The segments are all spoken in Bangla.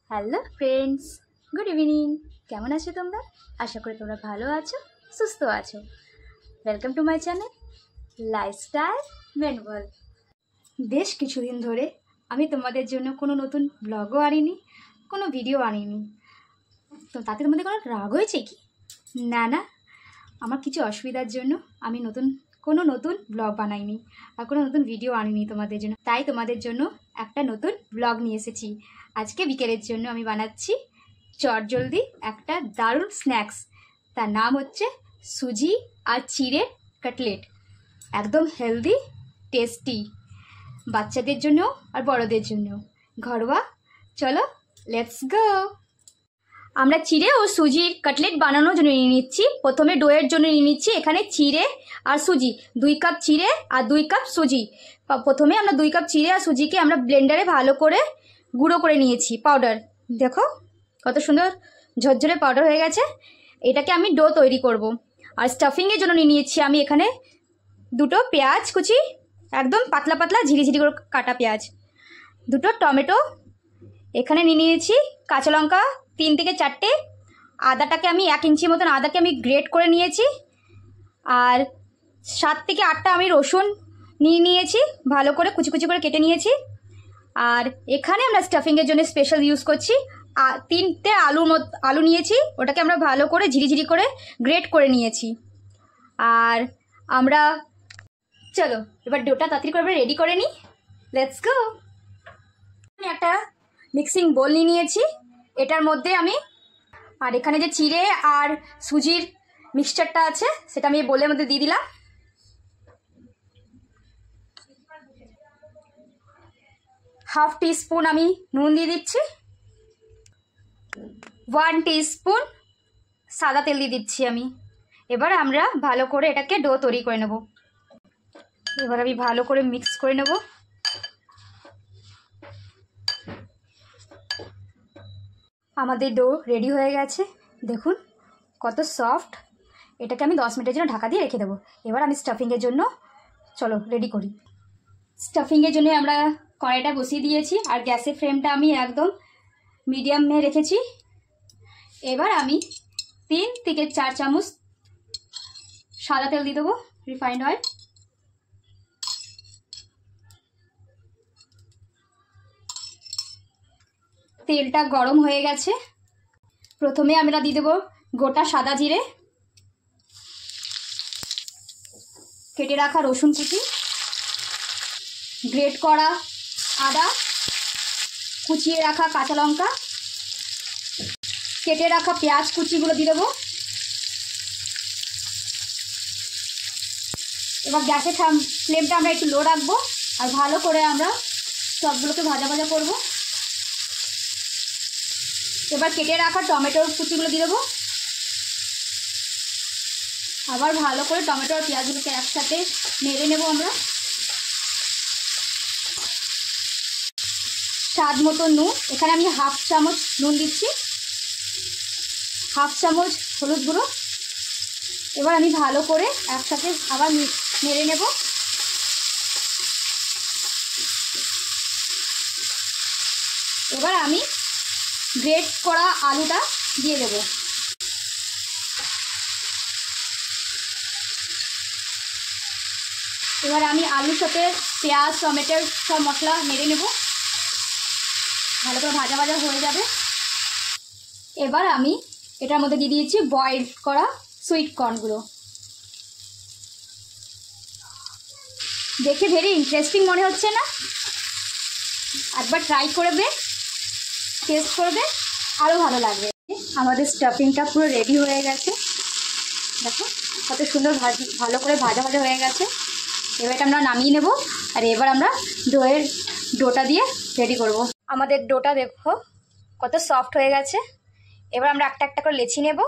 Hello friends, good evening. কেমন আছো তোমরা? আশা করি তোমরা ভালো আছো, সুস্থ আছো। Welcome to my channel lifestyle manual. বেশ কিছুদিন ধরে আমি তোমাদের জন্য কোনো নতুন ব্লগও আনিনি, কোনো ভিডিও আনিনি। তো তাতে তোমাদের কোনো রাগ হয়েছে কি? না না, আমার কিছু অসুবিধার জন্য আমি কোনো নতুন ব্লগ বানাইনি আর কোনো নতুন ভিডিও আনিনি তোমাদের জন্য। তাই তোমাদের জন্য একটা নতুন ব্লগ নিয়ে এসেছি। আজকে বিকেলের জন্য আমি বানাচ্ছি চটজলদি একটা দারুণ স্ন্যাক্স। তার নাম হচ্ছে সুজি আর চিড়ের কাটলেট। একদম হেলদি, টেস্টি, বাচ্চাদের জন্য আর বড়দের জন্য ঘরোয়া। চলো লেটস গো। আমরা চিড়ে ও সুজির কাটলেট বানানোর জন্য নিয়ে নিচ্ছি। প্রথমে ডোয়ের জন্য নিয়ে নিচ্ছি এখানে চিড়ে আর সুজি, 2 কাপ চিড়ে আর 2 কাপ সুজি। প্রথমে আমরা 2 কাপ চিড়ে আর সুজিকে আমরা ব্লেন্ডারে ভালো করে গুঁড়ো করে নিয়েছি, পাউডার। দেখো কত সুন্দর ঝরঝরে পাউডার হয়ে গেছে। এটাকে আমি ডো তৈরি করব। আর স্টাফিংয়ের জন্য নিয়ে নিয়েছি আমি এখানে 2টো পেঁয়াজ কুচি, একদম পাতলা পাতলা ঝিরিঝিরি করে কাটা পেঁয়াজ, 2টো টমেটো, এখানে নিয়ে নিয়েছি কাঁচা লঙ্কা 3 থেকে 4টে, আদাটাকে আমি 1 ইঞ্চি মতন আদাকে আমি গ্রেট করে নিয়েছি, আর 7 থেকে 8টা আমি রসুন নিয়েছি, ভালো করে কুচি কুচি করে কেটে নিয়েছি। আর এখানে আমরা স্টাফিংয়ের জন্য স্পেশাল ইউজ করছি 3টে আলু নিয়েছি, ওটাকে আমরা ভালো করে ঝিরিঝিরি করে গ্রেট করে নিয়েছি। আর আমরা চলো এবার ডোটা তাড়াতাড়ি করে রেডি করে নিই। Let's go. আমি একটা মিক্সিং বোল নিয়েছি, এটার মধ্যে আমি আর এখানে যে চিড়ে আর সুজির মিক্সচারটা আছে সেটা আমি বোলের মধ্যে দিয়ে দিলাম। হাফ টিস্পুন আমি নুন দিয়ে দিচ্ছি, 1 টিস্পুন সাদা তেল দিয়ে দিচ্ছি আমি। এবার আমরা ভালো করে এটাকে ডো তৈরি করে নেব। এবার আমি ভালো করে মিক্স করে নেব। আমাদের ডো রেডি হয়ে গেছে, দেখুন কত সফট। এটাকে আমি 10 মিনিটের জন্য ঢাকা দিয়ে রেখে দেবো। এবার আমি স্টাফিংয়ের জন্য চলো রেডি করি। স্টাফিংয়ের জন্য আমরা কড়াইটা বসিয়ে দিয়েছি আর গ্যাসের ফ্লেমটা আমি একদম মিডিয়ামে রেখেছি। এবার আমি 3 থেকে 4 চামচ সাদা তেল দিয়ে দেবো, রিফাইন্ড অয়েল। তেলটা গরম হয়ে গেছে। প্রথমে আমরা দিয়ে দেবো গোটা সাদা জিরে, কেটে রাখা রসুন কুচি, গ্রেট করা আদা, কুচিয়ে রাখা কাঁচা লঙ্কা, কেটে রাখা পেঁয়াজ কুচিগুলো দিয়ে দেবো। এবার গ্যাসের ফ্লেমটা আমরা একটু লো রাখবো আর ভালো করে আমরা সবগুলোকে ভাজা ভাজা করব। এবার কেটে রাখা টমেটোর কুচিগুলো দিয়ে দেবো। আবার ভালো করে টমেটো আর পেঁয়াজগুলোকে একসাথে নেড়ে নেব আমরা। স্বাদ মতো নুন, এখানে আমি হাফ চামচ নুন দিচ্ছি, হাফ চামচ হলুদ গুঁড়ো। এবার আমি ভালো করে একসাথে আবার নেড়ে নেব। এবার আমি গ্রেট করা আলুটা দিয়ে দেব। এবার আমি আলুর সাথে পেঁয়াজ টমেটোর সব মশলা নেড়ে নেব, ভালো করে ভাজা ভাজা হয়ে যাবে। এবার আমি এটার মধ্যে দিয়ে দিয়েছি বয়েল করা সুইট কর্নগুলো। দেখে ভেরি ইন্টারেস্টিং মনে হচ্ছে না? একবার ট্রাই করবে, টেস্ট করবে, আরও ভালো লাগবে। আমাদের স্টাফিংটা পুরো রেডি হয়ে গেছে, দেখো কত সুন্দর ভালো করে ভাজা ভাজা হয়ে গেছে। এবার এটা আমরা নামিয়ে নেব আর এবার আমরা ডোটা দিয়ে রেডি করব। আমাদের ডোটা দেখো কত সফট হয়ে গেছে। এবার আমরা একটা একটা করে লেচি নেব।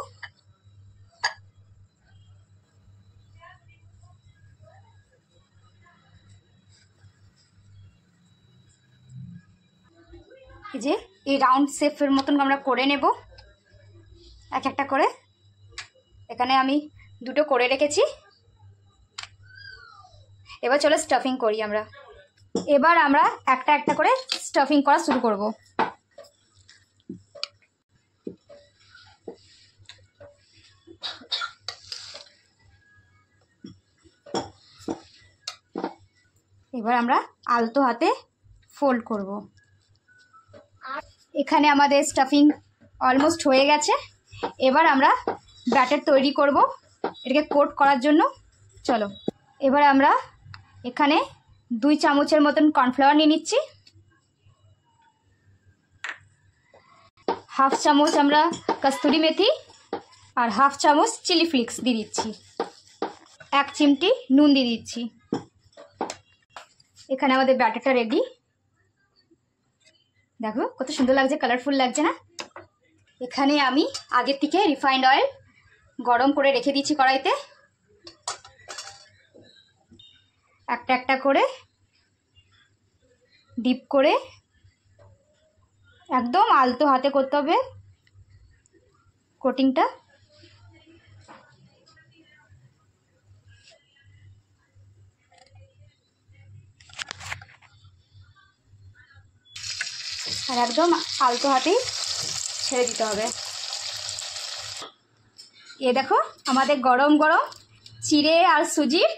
এই যে এই রাউন্ড শেপের মতন আমরা করে নেব এক একটা করে। এখানে আমি 2টো করে রেখেছি। এবার চলো স্টাফিং করি আমরা। এবার আমরা একটা একটা করে স্টাফিং করা শুরু করব। এবার আমরা আলতো হাতে ফোল্ড করব। এখানে আমাদের স্টাফিং অলমোস্ট হয়ে গেছে। এবার আমরা ব্যাটার তৈরি করব এটাকে কোট করার জন্য। চলো, এবার আমরা এখানে 2 চামচের মতন কর্নফ্লাওয়ার নিয়ে নিচ্ছি। 1/2 চামচ আমরা কস্তুরি মেথি আর 1/2 চামচ চিলি ফ্লেক্স দিয়ে দিচ্ছি। 1 চিমটি নুন দিয়ে দিচ্ছি। এখানে আমাদের ব্যাটারটা রেডি। দেখো কত সুন্দর লাগছে, কালারফুল লাগছে না? এখানে আমি আগের থেকে রিফাইন্ড অয়েল গরম করে রেখে দিচ্ছি কড়াইতে। একটা একটা করে ডিপ করে একদম আলতো হাতে করতে হবে কোটিংটা। আর একদম আলতো হাতেই ছেড়ে দিতে হবে। এ দেখো আমাদের গরম গরম চিড়ে আর সুজির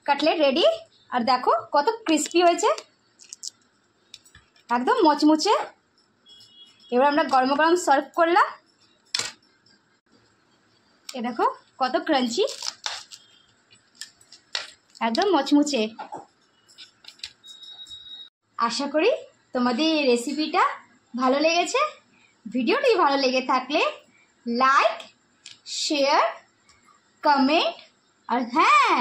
কাটলেট রেডি। আর দেখো কত ক্রিস্পি হয়েছে, একদম মচমুচে। এবার আমরা গরম গরম সার্ভ করলাম। এ দেখো কত ক্রাঞ্চি, একদম মচমুচে। আশা করি তোমাদের এই রেসিপিটা ভালো লেগেছে। ভিডিওটি ভালো লেগে থাকলে লাইক, শেয়ার, কমেন্ট আর হ্যাঁ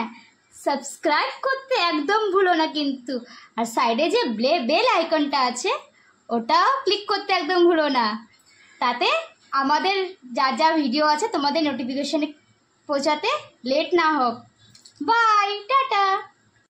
সাবস্ক্রাইব করতে একদম ভুলো না কিন্তু। আর সাইডে যে বেল আইকনটা আছে ওটাও ক্লিক করতে একদম ভুলো না, তাতে আমাদের যা যা ভিডিও আছে তোমাদের নোটিফিকেশনে পৌঁছাতে লেট না হোক। Bye, tata.